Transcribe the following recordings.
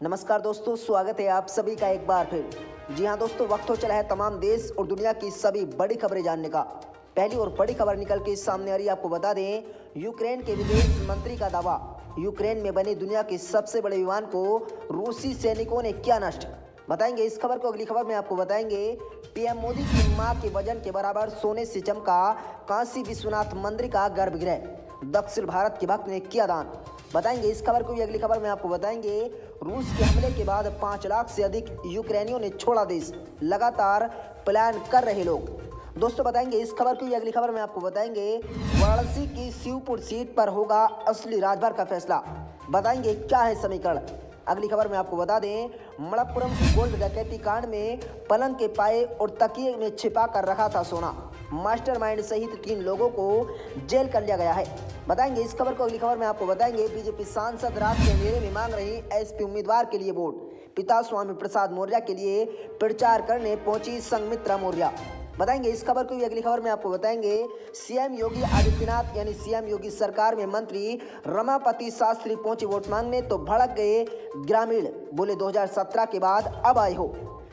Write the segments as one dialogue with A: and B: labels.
A: नमस्कार दोस्तों, स्वागत है आप सभी का एक बार फिर। जी हाँ दोस्तों, वक्त हो चला है तमाम देश और दुनिया की सभी बड़ी खबरें जानने का। पहली और बड़ी खबर निकल के सामने आ रही है। आपको बता दें, यूक्रेन के विदेश मंत्री का दावा, यूक्रेन में बने दुनिया के सबसे बड़े विमान को रूसी सैनिकों ने किया नष्ट। बताएंगे इस खबर को। अगली खबर में आपको बताएंगे, पीएम मोदी की मां के वजन के बराबर सोने से चमका काशी विश्वनाथ मंदिर का गर्भगृह, दक्षिण भारत के भक्त ने किया दान। बताएंगे इस खबर को भी। अगली खबर में आपको बताएंगे, रूस के हमले के बाद 5 लाख से अधिक यूक्रेनियों ने छोड़ा देश, लगातार प्लान कर रहे लोग। दोस्तों बताएंगे इस खबर को भी। अगली खबर में आपको बताएंगे, वाराणसी की शिवपुर सीट पर होगा असली राजभर का फैसला। बताएंगे क्या है समीकरण। अगली खबर में आपको बता दें, मणप्पुरम गोल्ड डकैती कांड में पलंग के पाए और तकिए में छिपा कर रखा था सोना, मास्टरमाइंड सहित 3 लोगों को जेल कर लिया गया है। बताएंगे इस खबर को। अगली खबर में आपको बताएंगे, बीजेपी सांसद रात के अंधेरे में मांग रही एसपी उम्मीदवार के लिए वोट, पिता स्वामी प्रसाद मौर्य के लिए प्रचार करने पहुंची संघमित्रा मौर्य। बताएंगे इस खबर को भी। अगली खबर में आपको बताएंगे, सीएम योगी आदित्यनाथ यानी सीएम योगी सरकार में मंत्री रमापति शास्त्री पहुंचे वोट मांगने तो भड़क गए ग्रामीण, बोले 2017 के बाद अब आए हो।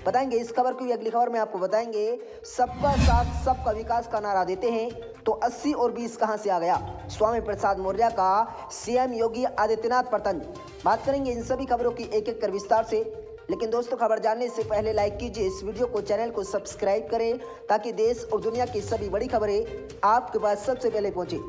A: बताएंगे इस खबर को भी। अगली खबर में आपको बताएंगे, सबका साथ सबका विकास का नारा देते हैं तो 80 और 20 कहां से आ गया, स्वामी प्रसाद मौर्य का सीएम योगी आदित्यनाथ पर तंज। बात करेंगे इन सभी खबरों की एक एक कर विस्तार से। लेकिन दोस्तों, खबर जानने से पहले लाइक कीजिए इस वीडियो को, चैनल को सब्सक्राइब करें ताकि देश और दुनिया की सभी बड़ी खबरें आपके पास सबसे पहले पहुंचे।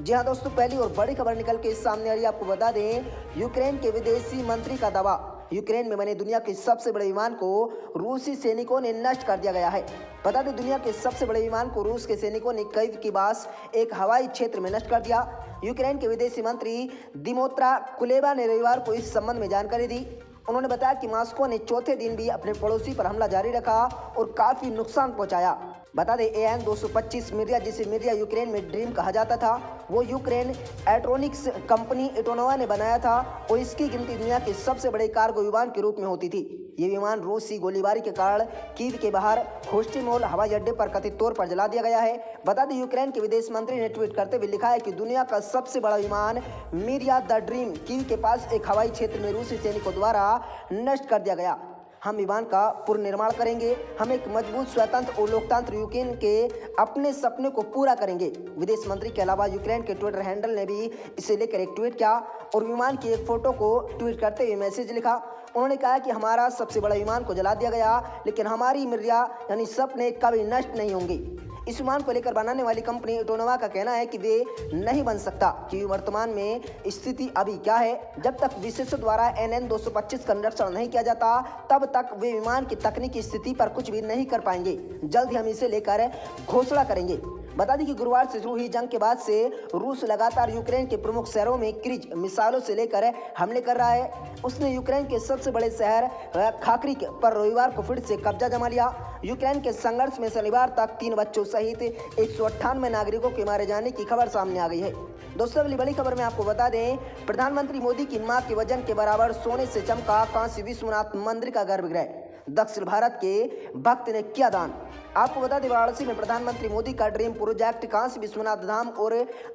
A: जी हाँ दोस्तों, पहली और बड़ी खबर निकल के सामने आ रही है। आपको बता दें, यूक्रेन के विदेशी मंत्री का दावा, यूक्रेन में बने दुनिया के सबसे बड़े विमान को रूसी सैनिकों ने नष्ट कर दिया गया है। बता दें, दुनिया के सबसे बड़े विमान को रूस के सैनिकों ने कीव के पास एक हवाई क्षेत्र में नष्ट कर दिया। यूक्रेन के विदेशी मंत्री दिमोत्रा कुलेबा ने रविवार को इस संबंध में जानकारी दी। उन्होंने बताया कि मॉस्को ने चौथे दिन भी अपने पड़ोसी पर हमला जारी रखा और काफी नुकसान पहुंचाया। बता दें, AN 225 मिर्या, जिसे मिर्या यूक्रेन में ड्रीम कहा जाता था, वो यूक्रेन एलेक्ट्रॉनिक्स कंपनी एटोनोवा ने बनाया था और इसकी गिनती दुनिया के सबसे बड़े कार्गो विमान के रूप में होती थी। ये विमान रूसी गोलीबारी के कारण कीव के बाहर होस्टिमोल हवाई अड्डे पर कथित तौर पर जला दिया गया है। बता दें, यूक्रेन के विदेश मंत्री ने ट्वीट करते हुए लिखा है कि दुनिया का सबसे बड़ा विमान मिर्या द ड्रीम कीव के पास एक हवाई क्षेत्र में रूसी सैनिकों द्वारा नष्ट कर दिया गया। हम विमान का पुनर्निर्माण करेंगे, हम एक मजबूत, स्वतंत्र और लोकतंत्र यूक्रेन के अपने सपने को पूरा करेंगे। विदेश मंत्री के अलावा यूक्रेन के ट्विटर हैंडल ने भी इसे लेकर एक ट्वीट किया और विमान की एक फोटो को ट्वीट करते हुए मैसेज लिखा। उन्होंने कहा कि हमारा सबसे बड़ा विमान को जला दिया गया, लेकिन हमारी मिर्या यानी सपने कभी नष्ट नहीं होंगे। इस विमान को लेकर बनाने वाली कंपनी एटोनोवा का कहना है कि वे नहीं बन सकता कि वर्तमान में स्थिति अभी क्या है। जब तक विशेषज्ञों द्वारा NN 225 का निरीक्षण नहीं किया जाता, तब तक वे विमान की तकनीकी स्थिति पर कुछ भी नहीं कर पाएंगे। जल्द ही हम इसे लेकर घोषणा करेंगे। बता दें कि गुरुवार से शुरू हुई जंग के बाद से रूस लगातार यूक्रेन के प्रमुख शहरों में क्रूज मिसाइलों से लेकर हमले कर रहा है। उसने यूक्रेन के सबसे बड़े शहर खार्किव पर रविवार को फिर से कब्जा जमा लिया। यूक्रेन के संघर्ष में शनिवार तक 3 बच्चों सहित 198 नागरिकों के मारे जाने की खबर सामने आ गई है। दोस्तों, अगली बड़ी खबर में आपको बता दें, प्रधानमंत्री मोदी की मां के वजन के बराबर सोने से चमका काशी विश्वनाथ मंदिर का गर्भगृह, दक्षिण भारत के भक्त ने किया दान। आपको बता दें, वाराणसी में प्रधानमंत्री मोदी का ड्रीम प्रोजेक्ट काशी विश्वनाथ धाम और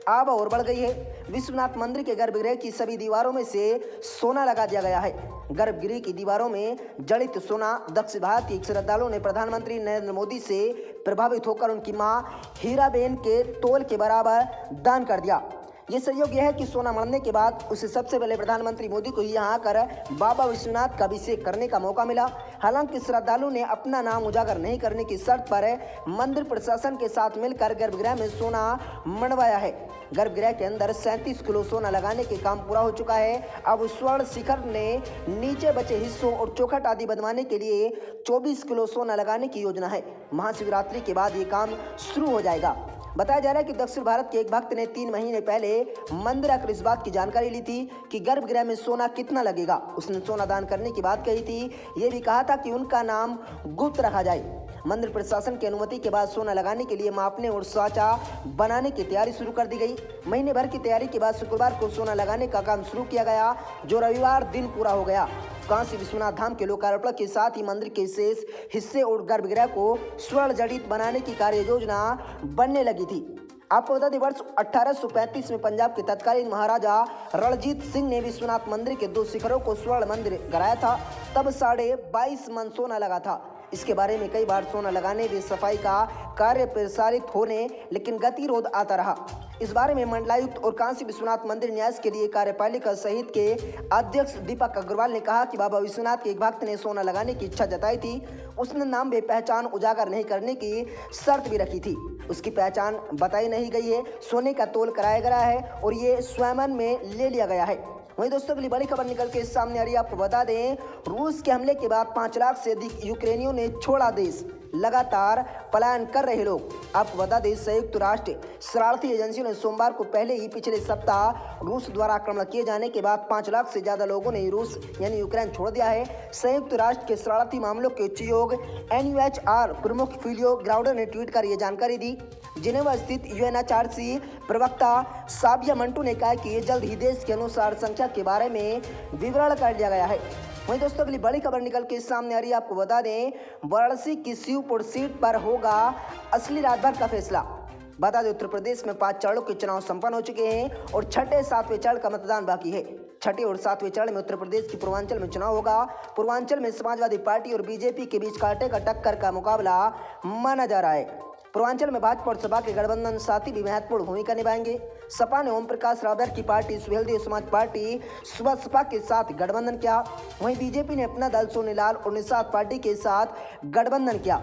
A: आब और बढ़ गई है। विश्वनाथ मंदिर के गर्भगृह की सभी दीवारों में से सोना लगा दिया गया है। गर्भगृह की दीवारों में जड़ित सोना दक्षिण भारत के श्रद्धालुओं ने प्रधानमंत्री नरेंद्र मोदी से प्रभावित होकर उनकी मां हीराबेन के तोल के बराबर दान कर दिया। ये संयोग यह है कि सोना मरने के बाद उसे सबसे पहले प्रधानमंत्री मोदी को यहाँ आकर बाबा विश्वनाथ का अभिषेक करने का मौका मिला। हालांकि श्रद्धालु ने अपना नाम उजागर नहीं करने की शर्त पर मंदिर प्रशासन के साथ मिलकर गर्भगृह में सोना मढ़वाया है। गर्भगृह के अंदर 37 किलो सोना लगाने के काम पूरा हो चुका है। अब स्वर्ण शिखर ने नीचे बचे हिस्सों और चौखट आदि बनवाने के लिए 24 किलो सोना लगाने की योजना है। महाशिवरात्रि के बाद ये काम शुरू हो जाएगा। बताया जा रहा है कि दक्षिण भारत के एक भक्त ने 3 महीने पहले मंदिर आकर इस बात की जानकारी ली थी कि गर्भगृह में सोना कितना लगेगा। उसने सोना दान करने की बात कही थी। ये भी कहा था कि उनका नाम गुप्त रखा जाए। मंदिर प्रशासन की अनुमति के बाद सोना लगाने के लिए मापने और साँचा बनाने की तैयारी शुरू कर दी गई। महीने भर की तैयारी के बाद शुक्रवार को सोना लगाने का काम शुरू किया गया, जो रविवार दिन पूरा हो गया। काशी विश्वनाथ धाम के लोकार्पण के साथ ही मंदिर के शेष हिस्से और गर्भगृह को स्वर्ण जड़ित बनाने की कार्य योजना बनने लगी थी। आपको बता दें वर्ष 1835 में पंजाब के तत्कालीन महाराजा रणजीत सिंह ने विश्वनाथ मंदिर के 2 शिखरों को स्वर्ण मंदिर कराया था। तब 22.5 मन सोना लगा था। इसके बारे में कई बार सोना लगाने व सफाई का कार्य प्रसारित होने लेकिन गतिरोध आता रहा। इस बारे में मंडलायुक्त और काशी विश्वनाथ मंदिर न्यास के लिए कार्यपालिका सहित के अध्यक्ष दीपक अग्रवाल ने कहा कि बाबा विश्वनाथ के एक भक्त ने सोना लगाने की इच्छा जताई थी। उसने नाम व पहचान उजागर नहीं करने की शर्त भी रखी थी। उसकी पहचान बताई नहीं गई है। सोने का तोल कराया गया है और ये स्वयं में ले लिया गया है। वहीं दोस्तों अगली बड़ी खबर निकल के सामने आ रही है। आपको बता दें रूस के हमले के बाद 5 लाख से अधिक यूक्रेनियों ने छोड़ा देश। लगातार पलायन कर रहे लोग। आपको बता दें संयुक्त राष्ट्र शरारती एजेंसियों ने सोमवार को पहले ही पिछले सप्ताह रूस द्वारा आक्रमण किए जाने के बाद 5 लाख से ज्यादा लोगों ने रूस यानी यूक्रेन छोड़ दिया है। संयुक्त राष्ट्र के शरारती मामलों के उच्चयोग NUHR प्रमुख फिलियो ग्राउडर ने ट्वीट कर यह जानकारी दी। जिनेवा स्थित UNHRC प्रवक्ता साबिया मंटू ने कहा कि ये जल्द ही देश के अनुसार संख्या के बारे में विवरण कर लिया गया है। वहीं दोस्तों अगली बड़ी खबर निकल के सामने आ रही है। आपको बता दें वाराणसी की शिवपुर सीट पर होगा असली रात भर का फैसला। बता दें उत्तर प्रदेश में 5 चरणों के चुनाव संपन्न हो चुके हैं और छठे 7वें चरण का मतदान बाकी है। छठे और 7वें चरण में उत्तर प्रदेश की पूर्वांचल में चुनाव होगा। पूर्वांचल में समाजवादी पार्टी और बीजेपी के बीच कांटे का टक्कर का मुकाबला माना जा रहा है। पूर्वांचल में भाजपा और सपा के गठबंधन साथी भी महत्वपूर्ण भूमिका निभाएंगे। सपा ने ओम प्रकाश रावत की पार्टी सुहेलदेव समाज पार्टी सपा के साथ गठबंधन किया। वहीं बीजेपी ने अपना दल सोनीलाल और निषाद पार्टी के साथ गठबंधन किया।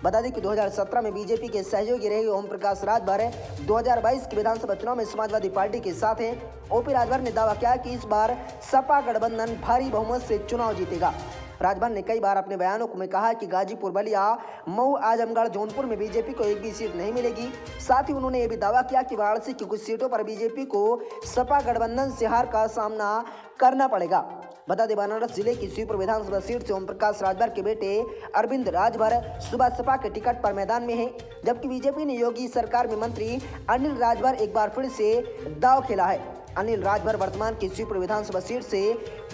A: बता दें कि 2017 में बीजेपी के सहयोगी रहे ओम प्रकाश राजभर 2022 के विधानसभा चुनाव में समाजवादी पार्टी के साथ हैं। ओपी राजभर ने दावा किया कि इस बार सपा गठबंधन भारी बहुमत से चुनाव जीतेगा। राजभर ने कई बार अपने बयानों में कहा कि गाजीपुर, बलिया, मऊ, आजमगढ़, जौनपुर में बीजेपी को एक भी सीट नहीं मिलेगी। साथ ही उन्होंने ये भी दावा किया कि वाराणसी की कुछ सीटों पर बीजेपी को सपा गठबंधन से हार का सामना करना पड़ेगा। बता दें बनारस जिले की शिवपुर विधानसभा सीट से ओम प्रकाश राजभर के बेटे अरविंद राजभर सुबह सपा के टिकट पर मैदान में हैं, जबकि बीजेपी ने योगी सरकार में मंत्री अनिल राजभर एक बार फिर से दांव खेला है। अनिल राजभर वर्तमान की शिवपुर विधानसभा सीट से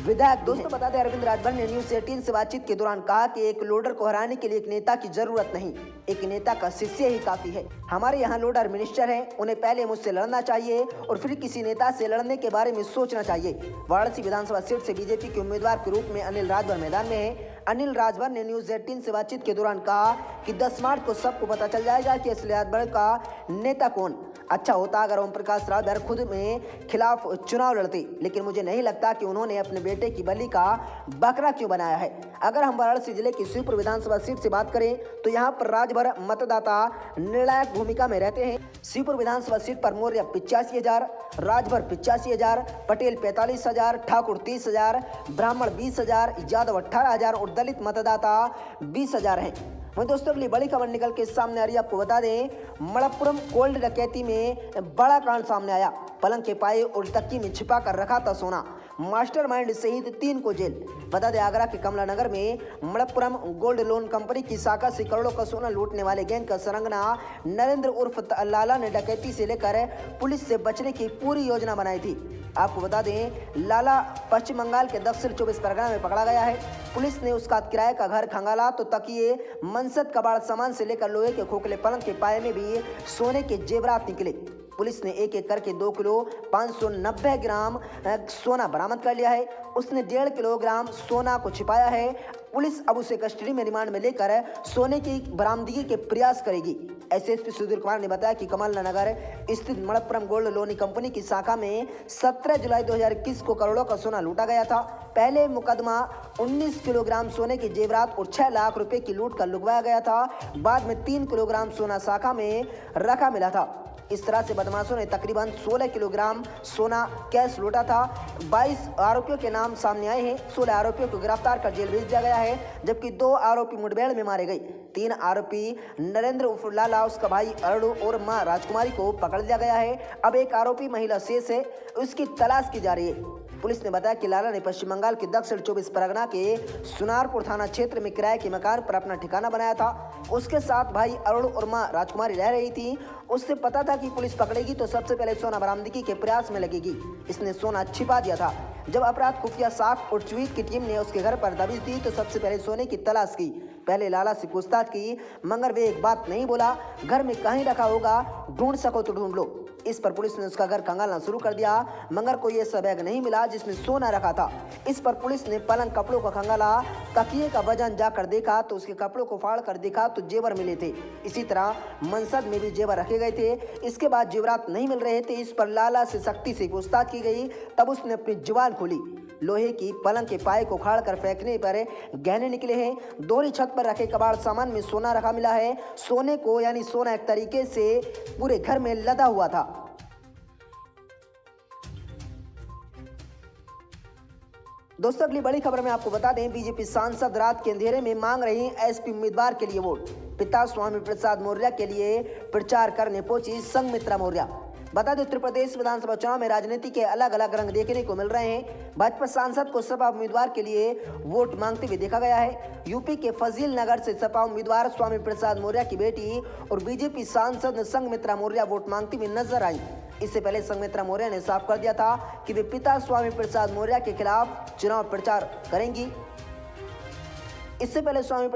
A: विधायक। दोस्तों बता दें अरविंद राजभर ने न्यूज 18 से बातचीत के दौरान कहा कि एक लोडर को हराने के लिए एक नेता की जरूरत नहीं, एक नेता का शिष्य ही काफी है। हमारे यहाँ लोडर मिनिस्टर हैं, उन्हें पहले मुझसे लड़ना चाहिए और फिर किसी नेता से लड़ने के बारे में सोचना चाहिए। वाराणसी विधानसभा सीट से बीजेपी के उम्मीदवार के रूप में अनिल राजभर मैदान में है। अनिल राजभर ने न्यूज 18 से बातचीत के दौरान कहा कि 10 मार्च को सबको पता चल जाएगा कि असली राजभर का नेता कौन। अच्छा होता अगर ओम प्रकाश रावत खुद में खिलाफ चुनाव लड़ते, लेकिन मुझे नहीं लगता कि उन्होंने अपने बेटे की बलि का बकरा क्यों बनाया है। अगर हम वाराणसी जिले की शिवपुर विधानसभा सीट से बात करें तो यहाँ पर राजभर मतदाता निर्णायक भूमिका में रहते हैं। शिवपुर विधानसभा सीट पर मौर्य 85,000, राजभर 85,000, पटेल 45,000, ठाकुर 30,000, ब्राह्मण 20,000, यादव 18,000 और दलित मतदाता 20,000 हैं। वहीं दोस्तों अगली बड़ी खबर निकल के सामने आ रही है। आपको बता दें मलप्पुरम गोल्ड डकैती में बड़ा कांड सामने आया। पलंग के पाए और तकिए में छिपा कर रखा था सोना। मास्टरमाइंड सहित 3 को जेल। बता दें आगरा के कमला नगर में मलप्पुरम गोल्ड लोन कंपनी की शाखा से करोड़ों का सोना लूटने वाले गैंग का सरंगना नरेंद्र उर्फ लाला ने डकैती से लेकर पुलिस से बचने की पूरी योजना बनाई थी। आपको बता दें लाला पश्चिम बंगाल के दक्षिण 24 परगना में पकड़ा गया है। पुलिस ने उसका किराए का घर खंगाला तो तकिए, मनसद, कबाड़ सामान से लेकर लोहे के खोखले पलंग के पाए में भी सोने के जेवरात निकले। पुलिस ने एक एक करके 2 किलो 590 ग्राम सोना बरामद कर लिया है। उसने 1.5 किलोग्राम सोना को छिपाया है। पुलिस अब उसे कस्टडी में रिमांड में लेकर सोने की बरामदगी के प्रयास करेगी। एसएसपी सुधीर कुमार ने बताया कि कमला नगर स्थित मलप्पुरम गोल्ड लोन कंपनी की शाखा में 17 जुलाई 2021 को करोड़ों का सोना लूटा गया था। पहले मुकदमा 19 किलोग्राम सोने के जेवरात और 6 लाख रुपए की लूट का लुकवाया गया था। बाद में 3 किलोग्राम सोना शाखा में रखा मिला था। इस तरह से बदमाशों ने तकरीबन 16 किलोग्राम सोना कैश लूटा था। 22 आरोपियों के नाम सामने आए हैं। 16 आरोपियों को गिरफ्तार कर जेल भेज दिया गया है, जबकि 2 आरोपी मुठभेड़ में मारे गए। 3 आरोपी नरेंद्र उर्फ लाला, उसका भाई अरुण और मां राजकुमारी को पकड़ लिया गया है। अब एक आरोपी महिला शेष है, उसकी तलाश की जा रही है। पुलिस ने बताया कि लाला ने पश्चिम बंगाल के दक्षिण 24 परगना के सुनारपुर थाना क्षेत्र में किराए के मकान पर अपना ठिकाना बनाया था। उसके साथ भाई अरुण और मां राजकुमारी रह रही थी। उससे पता था कि पुलिस पकड़ेगी तो सबसे पहले सोना बरामदगी के प्रयास में लगेगी। इसने सोना छिपा दिया था। जब अपराध खुफिया साख और ट्वीट की टीम ने उसके घर पर दबिश दी तो सबसे पहले सोने की तलाश की। पहले लाला से पूछताछ की, मगर वे एक बात नहीं बोला, घर में कहीं रखा होगा, ढूंढ सको तो ढूंढ लो। इस पर पुलिस ने उसका घर खंगालना शुरू कर दिया, मगर कोई ऐसा बैग नहीं मिला जिसमें सोना रखा था। इस पर पुलिस ने पलंग कपड़ों का खंगाला, तकिए का वजन जाकर देखा तो उसके कपड़ों को फाड़ कर देखा तो जेवर मिले थे। इसी तरह मनसद में भी जेवर रखे गए थे। इसके बाद जेवरात नहीं मिल रहे थे। इस पर लाला से सख्ती से पूछताछ की गई, तब उसने अपनी जुबान खोली। लोहे की पलंग के पाए को उखाड़ कर फेंकने पर गहने निकले हैं। दोहरी छत पर रखे कबाड़ सामान में सोना रखा मिला है। सोने को यानी सोना एक तरीके से पूरे घर में लदा हुआ था। दोस्तों अगली बड़ी खबर में आपको बता दें, बीजेपी सांसद रात के अंधेरे में मांग रही एसपी उम्मीदवार के लिए वोट। पिता स्वामी प्रसाद मौर्य के लिए प्रचार करने पहुंची संघमित्रा मौर्य। बता दें, उत्तर प्रदेश विधानसभा चुनाव में राजनीति के अलग अलग रंग देखने को मिल रहे हैं। भाजपा सांसद को सपा उम्मीदवार के लिए वोट मांगते हुए देखा गया है। यूपी के फजील नगर से सपा उम्मीदवार स्वामी प्रसाद मौर्य की बेटी और बीजेपी सांसद संघमित्रा मौर्य वोट मांगती हुई नजर आई। इससे पहले संघमित्रा मौर्य ने साफ कर दिया था कि वे पिता स्वामी प्रसाद मौर्य के खिलाफ चुनाव प्रचार करेंगी। इससे पहले स्वामी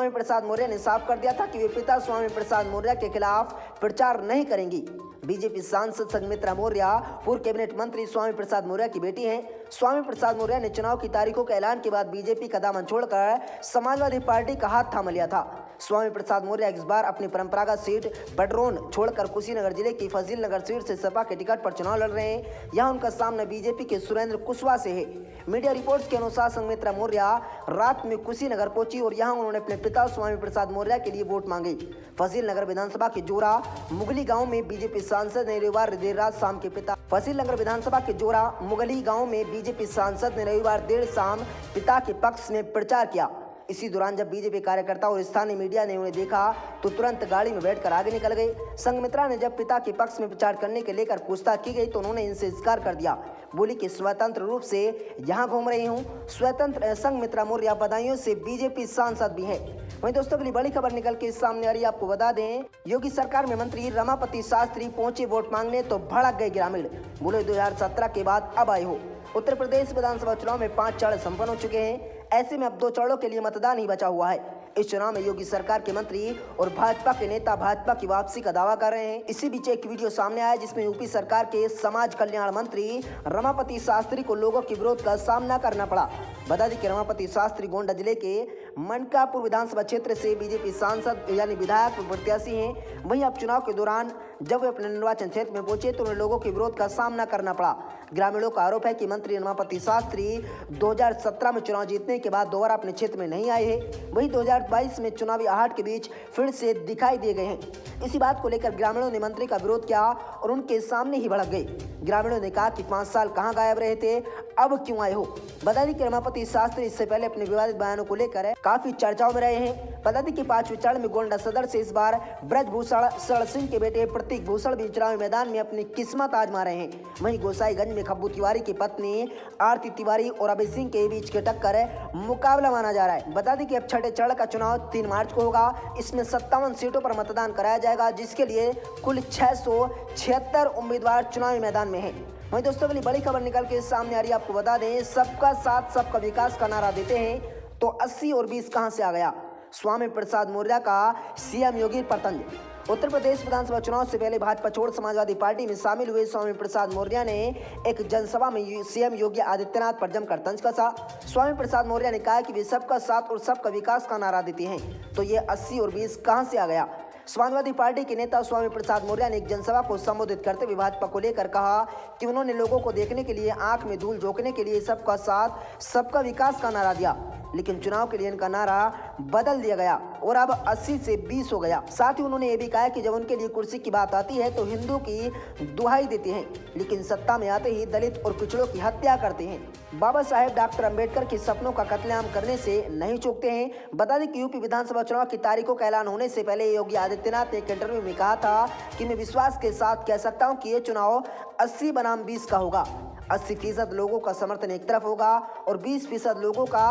A: प्रसाद मौर्य ने साफ कर दिया था कि वे पिता स्वामी प्रसाद मौर्य के खिलाफ प्रचार नहीं करेंगी। बीजेपी सांसद संघमित्रा मौर्य पूर्व कैबिनेट मंत्री स्वामी प्रसाद मौर्य की बेटी हैं। स्वामी प्रसाद मौर्य ने चुनाव की तारीखों के ऐलान के बाद बीजेपी का दामन छोड़कर समाजवादी पार्टी का हाथ थाम लिया था। स्वामी प्रसाद मौर्य इस बार अपनी परंपरागत सीट पडरौन छोड़कर कुशीनगर जिले की फजील नगर सीट से सपा के टिकट पर चुनाव लड़ रहे हैं। यहां उनका सामना बीजेपी के सुरेंद्र कुशवाहा से है। मीडिया रिपोर्ट्स के अनुसार संघमित्रा मौर्य रात में कुशीनगर पहुंची और यहां उन्होंने अपने पिता स्वामी प्रसाद मौर्य के लिए वोट मांगे। फजील नगर विधानसभा के जोरा मुगली गाँव में बीजेपी सांसद ने रविवार देर रात शाम के पिता फजील नगर विधानसभा के जोरा मुगली गाँव में बीजेपी सांसद ने रविवार देर शाम पिता के पक्ष में प्रचार किया। इसी दौरान जब बीजेपी कार्यकर्ता और स्थानीय मीडिया ने उन्हें देखा तो तुरंत गाड़ी में बैठकर आगे निकल गए। संघमित्रा ने जब पिता के पक्ष में प्रचार करने के लेकर पूछताछ की गई तो उन्होंने इनसे इनकार कर दिया। बोली कि स्वतंत्र रूप से यहाँ घूम रही हूँ। स्वतंत्र संघमित्रा मौर्य बदायूं से बीजेपी सांसद भी है। वहीं दोस्तों अगली बड़ी खबर निकल के सामने आ रही है। आपको बता दें, योगी सरकार में मंत्री रमापति शास्त्री पहुंचे वोट मांगने तो भड़क गए ग्रामीण। बोले 2017 के बाद अब आए हो। उत्तर प्रदेश विधानसभा चुनाव में 5 चरण संपन्न हो चुके हैं। ऐसे में अब 2 चरणों के लिए मतदान ही बचा हुआ है। इस चुनाव में योगी सरकार के मंत्री और भाजपा के नेता भाजपा की वापसी का दावा कर रहे हैं। इसी बीच एक वीडियो सामने आया जिसमें यूपी सरकार के समाज कल्याण मंत्री रमापति शास्त्री को लोगों के विरोध का सामना करना पड़ा। बता दें कि रमापति शास्त्री गोंडा जिले के मनकापुर विधानसभा क्षेत्र से बीजेपी सांसद यानी विधायक प्रत्याशी हैं। वहीं अब चुनाव के दौरान जब वे अपने निर्वाचन क्षेत्र में पहुंचे तो उन्हें लोगों के विरोध का सामना करना पड़ा। ग्रामीणों का आरोप है कि मंत्री रमापति शास्त्री 2017 में चुनाव जीतने के बाद दोबारा अपने क्षेत्र में नहीं आए हैं। वहीं 2022 में चुनावी आहट के बीच फिर से दिखाई दिए गए हैं। इसी बात को लेकर ग्रामीणों ने मंत्री का विरोध किया और उनके सामने ही भड़क गए। ग्रामीणों ने कहा कि 5 साल कहां गायब रहे थे, अब क्यों आए हो। बता दें कि रमापति शास्त्री इससे पहले अपने विवादित बयानों को लेकर काफी चर्चाओं में रहे हैं। बता दें कि 5वें चरण में गोंडा सदर से इस बार ब्रजभूषण शरण सिंह के बेटे प्रतीक भूषण भी चुनावी मैदान में अपनी किस्मत आजमा रहे हैं। वहीं गोसाईगंज में खब्बू तिवारी की पत्नी आरती तिवारी और अभय सिंह के बीच के टक्कर मुकाबला माना जा रहा है। बता दें कि अब 6ठे चरण का चुनाव 3 मार्च को होगा। इसमें 57 सीटों पर मतदान कराया जाएगा, जिसके लिए कुल 676 उम्मीदवार चुनावी मैदान में हैं। वहीं दोस्तों अगली बड़ी खबर निकल के सामने आ रही है। आपको बता दें, सबका साथ सबका विकास का नारा देते हैं तो 80 और 20 कहां से आ गया। स्वामी प्रसाद मौर्य का सीएम योगी पर तंज। उत्तर प्रदेश विधानसभा चुनाव से पहले भाजपा छोड़ समाजवादी पार्टी में शामिल हुए स्वामी प्रसाद मौर्य ने एक जनसभा में सीएम योगी आदित्यनाथ पर जमकर तंज कसा। स्वामी प्रसाद मौर्य ने कहा कि वे सबका साथ और सबका विकास का नारा देते हैं तो ये 80 और 20 कहां से आ गया। समाजवादी पार्टी के नेता स्वामी प्रसाद मौर्य ने एक जनसभा को संबोधित करते हुए भाजपा को लेकर कहा कि उन्होंने लोगों को देखने के लिए, आंख में धूल झोंकने के लिए सबका साथ सबका विकास का नारा दिया, लेकिन चुनाव के लिए इनका नारा बदल दिया गया और अब 80 से 20 हो गया। साथ ही उन्होंने ये भी कहा कि जब उनके लिए कुर्सी की बात आती है तो हिंदू की दुहाई देते हैं, लेकिन सत्ता में आते ही दलित और पिछड़ों की हत्या करते हैं। बाबा साहेब डॉक्टर अंबेडकर के सपनों का कत्लेआम करने से नहीं चूकते हैं। बता दें कि यूपी विधानसभा चुनाव की तारीखों का ऐलान होने से पहले योगी आदित्यनाथ ने एक इंटरव्यू में कहा था कि मैं विश्वास के साथ कह सकता हूं कि ये चुनाव 80 बनाम 20 का होगा। 80% लोगों का समर्थन एक तरफ होगा और 20% लोगों का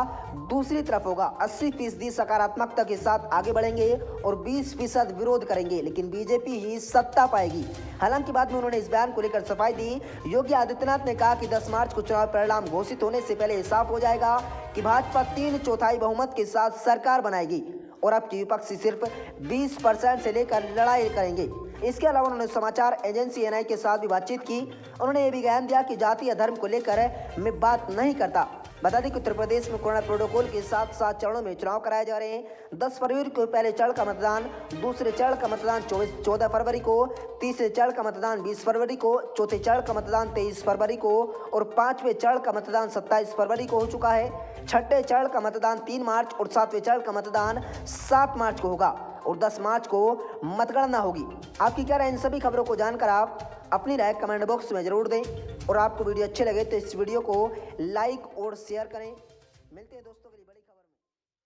A: दूसरी तरफ होगा। 80% सकारात्मकता के साथ आगे बढ़ेंगे और 20% विरोध करेंगे, लेकिन बीजेपी ही सत्ता पाएगी। हालांकि बाद में उन्होंने इस बयान को लेकर सफाई दी। योगी आदित्यनाथ ने कहा कि 10 मार्च को चुनाव परिणाम घोषित होने से पहले साफ हो जाएगा कि भाजपा 3/4 बहुमत के साथ सरकार बनाएगी और अब की विपक्षी सिर्फ 20% से लेकर लड़ाई करेंगे। इसके अलावा उन्होंने समाचार एजेंसी एनआई के साथ भी बातचीत की। उन्होंने ये भी बयान दिया कि जाति या धर्म को लेकर मैं बात नहीं करता। बता दें कि उत्तर प्रदेश में कोरोना प्रोटोकॉल के साथ 7 चरणों में चुनाव कराए जा रहे हैं। 10 फरवरी को पहले चरण का मतदान, दूसरे चरण का मतदान 14 फरवरी को, तीसरे चरण का मतदान 20 फरवरी को, चौथे चरण का मतदान 23 फरवरी को और 5वें चरण का मतदान 27 फरवरी को हो चुका है। 6ठे चरण का मतदान 3 मार्च और 7वें चरण का मतदान 7 मार्च को होगा और 10 मार्च को मतगणना होगी। आपकी क्या राय इन सभी खबरों को जानकर आप अपनी राय कमेंट बॉक्स में जरूर दें और आपको वीडियो अच्छे लगे तो इस वीडियो को लाइक और शेयर करें। मिलते हैं दोस्तों।